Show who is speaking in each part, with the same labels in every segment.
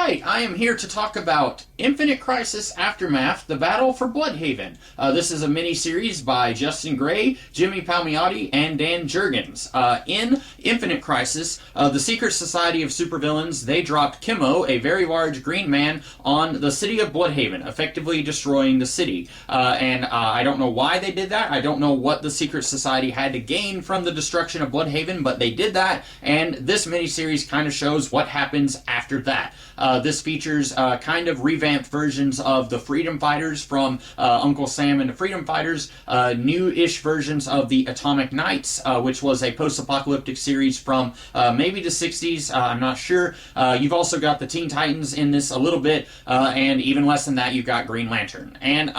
Speaker 1: right, I am here to talk about Infinite Crisis Aftermath, The Battle for Blüdhaven. This is a mini-series by Justin Gray, Jimmy Palmiotti, and Dan Jurgens. In Infinite Crisis, the secret society of supervillains, they dropped Kimmo, a very large green man, on the city of Blüdhaven, effectively destroying the city. I don't know why they did that. I don't know what the secret society had to gain from the destruction of Blüdhaven, but they did that, and this mini-series kind of shows what happens after that. This features kind of revamped versions of the Freedom Fighters from Uncle Sam and the Freedom Fighters, new-ish versions of the Atomic Knights, which was a post-apocalyptic series from maybe the 60s, I'm not sure. You've also got the Teen Titans in this a little bit, and even less than that, you've got Green Lantern. And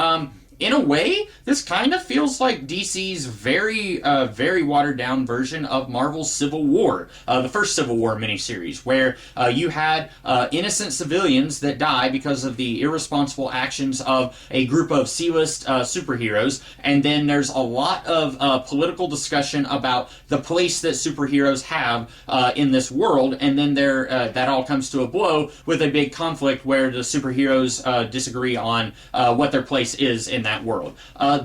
Speaker 1: in a way, this kind of feels like DC's very watered-down version of Marvel's Civil War, the first Civil War miniseries, where you had innocent civilians that die because of the irresponsible actions of a group of C-list superheroes, and then there's a lot of political discussion about the place that superheroes have in this world, and then that all comes to a blow with a big conflict where the superheroes disagree on what their place is in that world.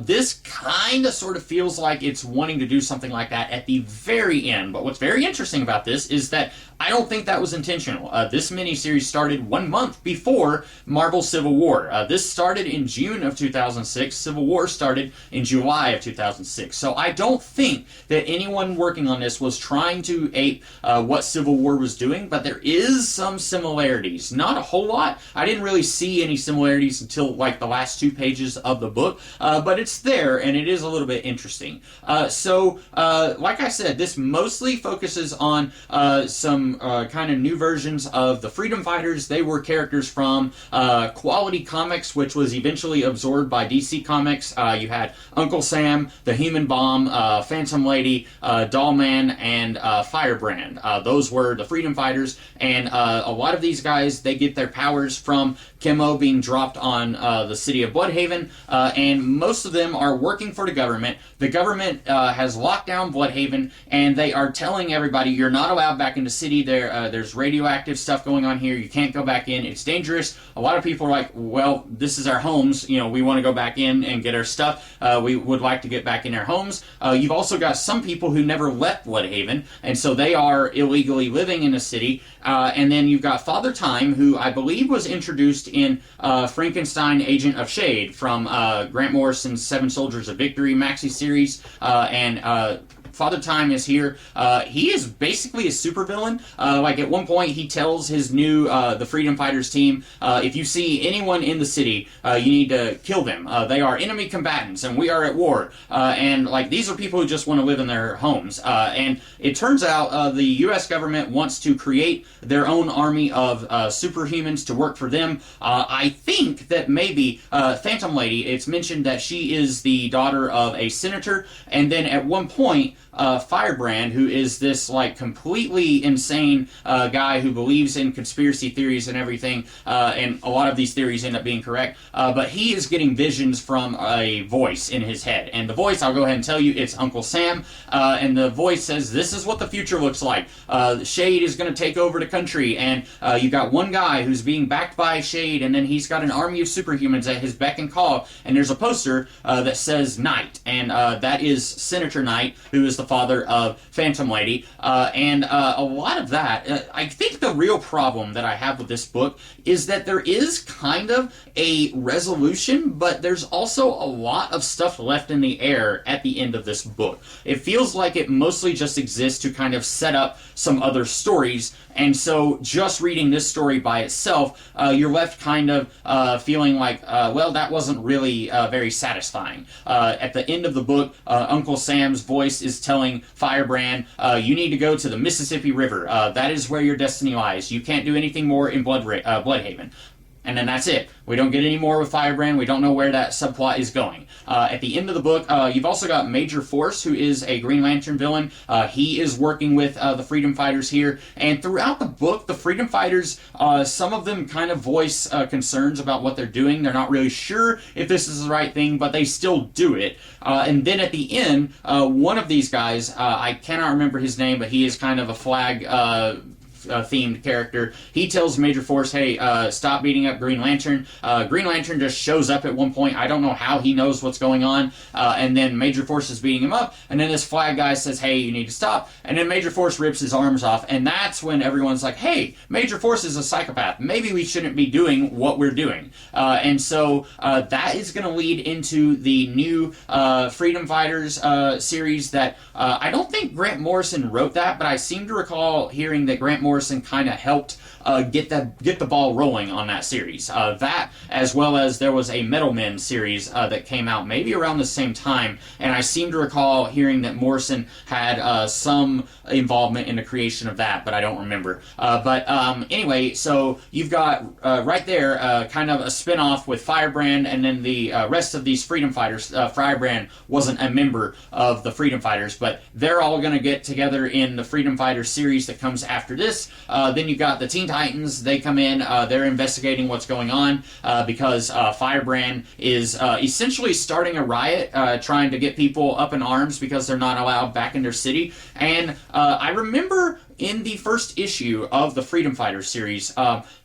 Speaker 1: This kind of sort of feels like it's wanting to do something like that at the very end, but what's very interesting about this is that I don't think that was intentional. This miniseries started 1 month before Marvel Civil War. This started in June of 2006. Civil War started in July of 2006. So I don't think that anyone working on this was trying to ape what Civil War was doing, but there is some similarities. Not a whole lot. I didn't really see any similarities until like the last 2 pages of the book, but it's there and it is a little bit interesting. Like I said, this mostly focuses on some kind of new versions of the Freedom Fighters. They were characters from Quality Comics, which was eventually absorbed by DC Comics. You had Uncle Sam, the Human Bomb, Phantom Lady, Dollman, and Firebrand. Those were the Freedom Fighters, and a lot of these guys, they get their powers from Kimmo being dropped on the city of Blüdhaven, and most of them are working for the government. The government has locked down Blüdhaven, and they are telling everybody, you're not allowed back in the city. There's radioactive stuff going on here. You can't go back in. It's dangerous. A lot of people are like, well, this is our homes. You know, we want to go back in and get our stuff. We would like to get back in our homes. You've also got some people who never left Blüdhaven, and so they are illegally living in the city. And then you've got Father Time, who I believe was introduced in Frankenstein Agent of Shade from Grant Morrison's Seven Soldiers of Victory maxi series, and Father Time is here. He is basically a supervillain. Like at one point, he tells his new the Freedom Fighters team, if you see anyone in the city, you need to kill them. They are enemy combatants, and we are at war. And like these are people who just want to live in their homes. And it turns out the U.S. government wants to create their own army of superhumans to work for them. I think that maybe Phantom Lady. It's mentioned that she is the daughter of a senator, and then at one point, Firebrand, who is this like completely insane guy who believes in conspiracy theories and everything, and a lot of these theories end up being correct, but he is getting visions from a voice in his head, and the voice, I'll go ahead and tell you, it's Uncle Sam, and the voice says, this is what the future looks like. Shade is going to take over the country, and you got one guy who's being backed by Shade, and then he's got an army of superhumans at his beck and call, and there's a poster that says Knight, and that is Senator Knight, who is the father of Phantom Lady, and a lot of that, I think the real problem that I have with this book is that there is kind of a resolution, but there's also a lot of stuff left in the air at the end of this book. It feels like it mostly just exists to kind of set up some other stories, and so just reading this story by itself, you're left kind of feeling like, well, that wasn't really very satisfying. At the end of the book, Uncle Sam's voice is telling Firebrand, you need to go to the Mississippi River. That is where your destiny lies. You can't do anything more in Blüdhaven. And then that's it. We don't get any more with Firebrand. We don't know where that subplot is going. At the end of the book, you've also got Major Force, who is a Green Lantern villain. He is working with the Freedom Fighters here. And throughout the book, the Freedom Fighters, some of them kind of voice concerns about what they're doing. They're not really sure if this is the right thing, but they still do it. And then at the end, one of these guys, I cannot remember his name, but he is kind of a themed character. He tells Major Force, hey, stop beating up Green Lantern. Green Lantern just shows up at one point. I don't know how he knows what's going on. And then Major Force is beating him up. And then this Flag guy says, hey, you need to stop. And then Major Force rips his arms off. And that's when everyone's like, hey, Major Force is a psychopath. Maybe we shouldn't be doing what we're doing. And so that is going to lead into the new Freedom Fighters series that I don't think Grant Morrison wrote that, but I seem to recall hearing that Grant Morrison kind of helped get the ball rolling on that series. That, as well as there was a Metal Men series that came out maybe around the same time, and I seem to recall hearing that Morrison had some involvement in the creation of that, but I don't remember. But anyway, so you've got right there kind of a spin-off with Firebrand, and then the rest of these Freedom Fighters. Firebrand wasn't a member of the Freedom Fighters, but they're all going to get together in the Freedom Fighters series that comes after this. Then you've got the Teen Titans. They come in. They're investigating what's going on because Firebrand is essentially starting a riot, trying to get people up in arms because they're not allowed back in their city. And I remember in the first issue of the Freedom Fighters series,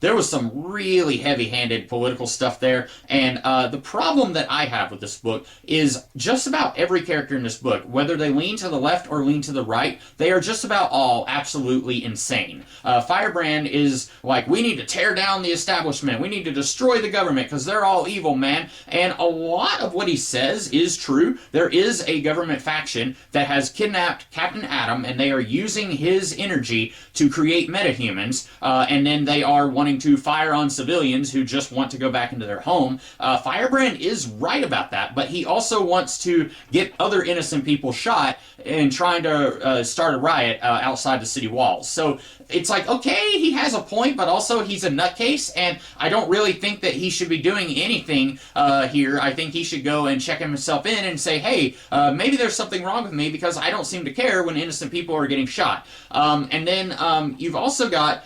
Speaker 1: there was some really heavy-handed political stuff there, and the problem that I have with this book is just about every character in this book, whether they lean to the left or lean to the right, they are just about all absolutely insane. Firebrand is like, we need to tear down the establishment, we need to destroy the government because they're all evil, man, and a lot of what he says is true. There is a government faction that has kidnapped Captain Atom, and they are using his energy to create metahumans, and then they are wanting to fire on civilians who just want to go back into their home. Firebrand is right about that, but he also wants to get other innocent people shot and trying to start a riot outside the city walls. So it's like, okay, he has a point, but also he's a nutcase, and I don't really think that he should be doing anything here. I think he should go and check himself in and say, hey, maybe there's something wrong with me because I don't seem to care when innocent people are getting shot. And then you've also got,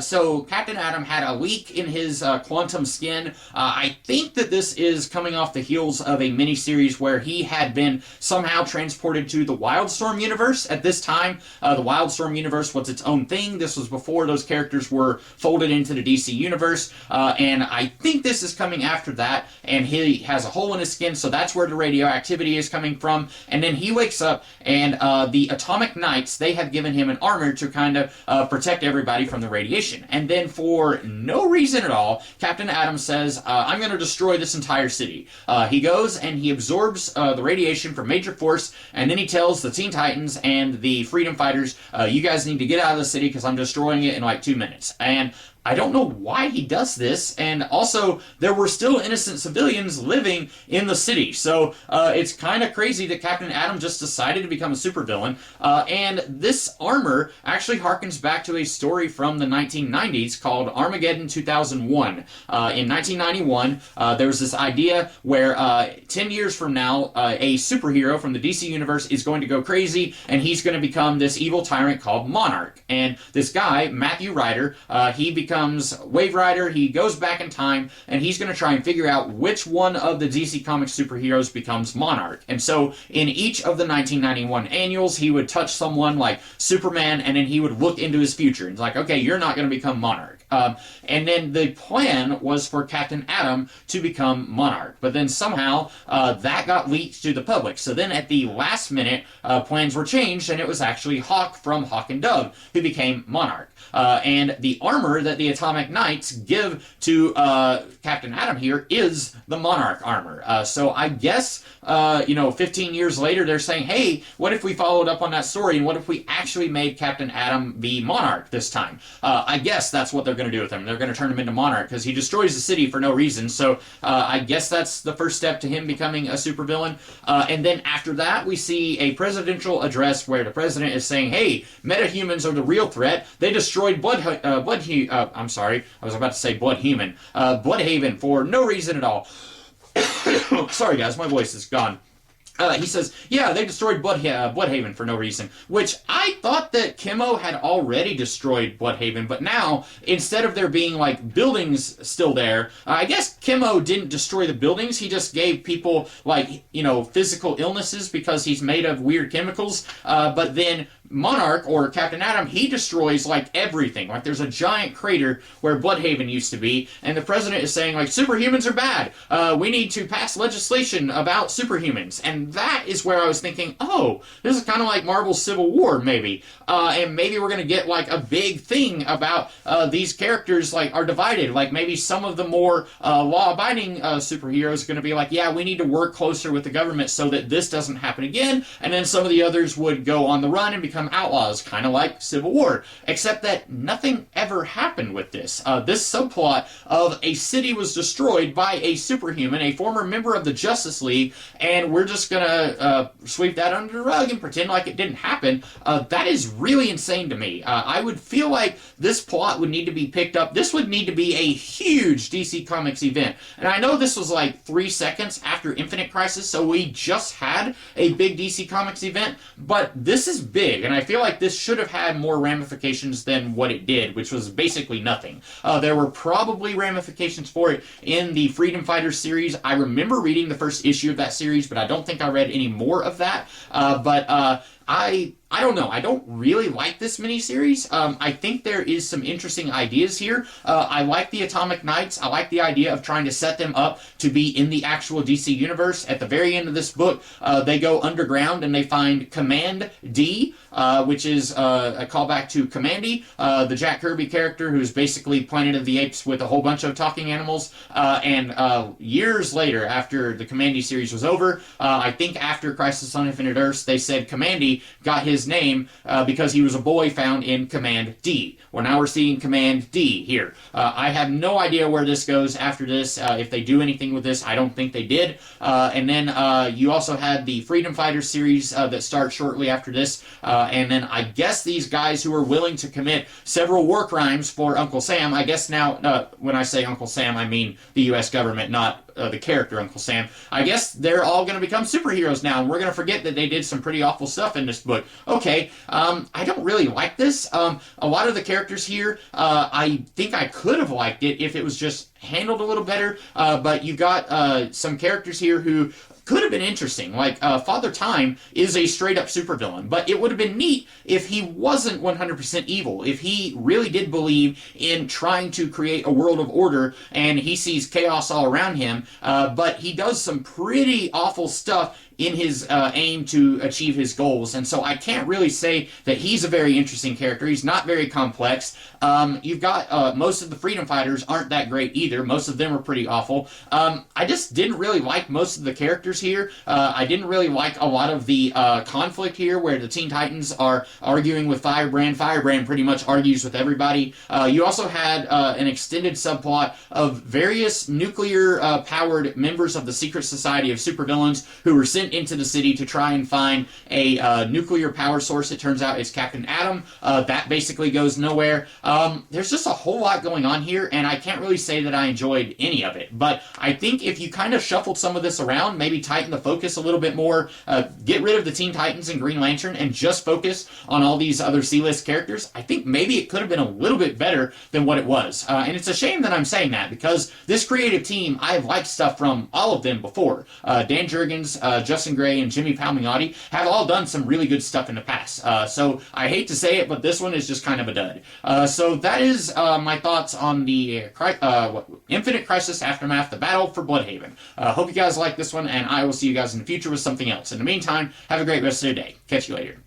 Speaker 1: so Captain Atom had a leak in his quantum skin. I think that this is coming off the heels of a miniseries where he had been somehow transported to the Wildstorm universe. At this time, the Wildstorm universe was its own thing. This was before those characters were folded into the DC universe, and I think this is coming after that, and he has a hole in his skin, so that's where the radioactivity is coming from. And then he wakes up, and the Atomic Knights, they have given him an armor to kind of protect everybody from the radiation. And then for no reason at all, Captain Atom says, I'm going to destroy this entire city. He goes and he absorbs the radiation from Major Force, and then he tells the Teen Titans and the Freedom Fighters, you guys need to get out of the city because I'm destroying it in like 2 minutes. And I don't know why he does this, and also there were still innocent civilians living in the city, so it's kind of crazy that Captain Atom just decided to become a supervillain. And this armor actually harkens back to a story from the 1990s called Armageddon 2001. In 1991, there was this idea where 10 years from now, a superhero from the DC universe is going to go crazy, and he's going to become this evil tyrant called Monarch. And this guy, Matthew Ryder, he becomes Wave Rider. He goes back in time, and he's going to try and figure out which one of the DC Comics superheroes becomes Monarch. And so in each of the 1991 annuals, he would touch someone like Superman, and then he would look into his future. And it's like, okay, you're not going to become Monarch. And then the plan was for Captain Atom to become Monarch. But then somehow that got leaked to the public. So then at the last minute, plans were changed, and it was actually Hawk from Hawk and Dove who became Monarch. And the armor that the Atomic Knights give to Captain Atom here is the Monarch armor. So I guess, 15 years later, they're saying, hey, what if we followed up on that story, and what if we actually made Captain Atom be Monarch this time? I guess that's what they're going to do with him. They're going to turn him into Monarch, because he destroys the city for no reason, so I guess that's the first step to him becoming a supervillain. And then after that, we see a presidential address where the president is saying, hey, metahumans are the real threat. They destroyed Blüdhaven for no reason at all. Sorry guys, my voice is gone. He says, yeah, they destroyed Blüdhaven for no reason, which I thought that Kimmo had already destroyed Blüdhaven, but now, instead of there being, like, buildings still there, I guess Kimmo didn't destroy the buildings, he just gave people, like, you know, physical illnesses because he's made of weird chemicals, but then Monarch, or Captain Atom, he destroys, like, everything. Like, there's a giant crater where Blüdhaven used to be, and the president is saying, like, superhumans are bad. We need to pass legislation about superhumans. And that is where I was thinking, oh, this is kind of like Marvel's Civil War, maybe. And maybe we're going to get, like, a big thing about these characters, like, are divided. Like, maybe some of the more law-abiding superheroes are going to be like, yeah, we need to work closer with the government so that this doesn't happen again. And then some of the others would go on the run and become outlaws, kind of like Civil War, except that nothing ever happened with this. This subplot of a city was destroyed by a superhuman, a former member of the Justice League, and we're just gonna sweep that under the rug and pretend like it didn't happen. That is really insane to me. I would feel like this plot would need to be picked up. This would need to be a huge DC Comics event. And I know this was like 3 seconds after Infinite Crisis, so we just had a big DC Comics event, but this is big, and I feel like this should have had more ramifications than what it did, which was basically nothing. There were probably ramifications for it in the Freedom Fighters series. I remember reading the first issue of that series, but I don't think I read any more of that. I don't know. I don't really like this miniseries. I think there is some interesting ideas here. I like the Atomic Knights. I like the idea of trying to set them up to be in the actual DC universe. At the very end of this book, they go underground and they find Command D, which is a callback to Commandy, the Jack Kirby character who's basically Planet of the Apes with a whole bunch of talking animals. And years later, after the Commandy series was over, I think after Crisis on Infinite Earths, they said Commandy got his name because he was a boy found in Command D. Well, now we're seeing Command D here. I have no idea where this goes after this. If they do anything with this, I don't think they did. And then you also had the Freedom Fighter series that starts shortly after this. And then I guess these guys who are willing to commit several war crimes for Uncle Sam, I guess now, when I say Uncle Sam, I mean the U.S. government, not the character Uncle Sam. I guess they're all going to become superheroes now, and we're going to forget that they did some pretty awful stuff in this book. Okay, I don't really like this. A lot of the characters here, I think I could have liked it if it was just handled a little better, but you got some characters here who could have been interesting. Like, Father Time is a straight-up supervillain, but it would have been neat if he wasn't 100% evil, if he really did believe in trying to create a world of order, and he sees chaos all around him, but he does some pretty awful stuff in his aim to achieve his goals. And so I can't really say that he's a very interesting character. He's not very complex. You've got most of the Freedom Fighters aren't that great either. Most of them are pretty awful. I just didn't really like most of the characters here. I didn't really like a lot of the conflict here where the Teen Titans are arguing with Firebrand. Firebrand pretty much argues with everybody. You also had an extended subplot of various nuclear-powered members of the Secret Society of Supervillains who were sent into the city to try and find a nuclear power source. It turns out it's Captain Atom. That basically goes nowhere. There's just a whole lot going on here, and I can't really say that I enjoyed any of it. But I think if you kind of shuffled some of this around, maybe tighten the focus a little bit more, get rid of the Teen Titans and Green Lantern, and just focus on all these other C-list characters, I think maybe it could have been a little bit better than what it was. And it's a shame that I'm saying that, because this creative team, I've liked stuff from all of them before. Dan Jurgens, Justin Gray, and Jimmy Palmiotti have all done some really good stuff in the past. So I hate to say it, but this one is just kind of a dud. So that is my thoughts on the Infinite Crisis Aftermath, the Battle for Blüdhaven. Hope you guys like this one, and I will see you guys in the future with something else. In the meantime, have a great rest of your day. Catch you later.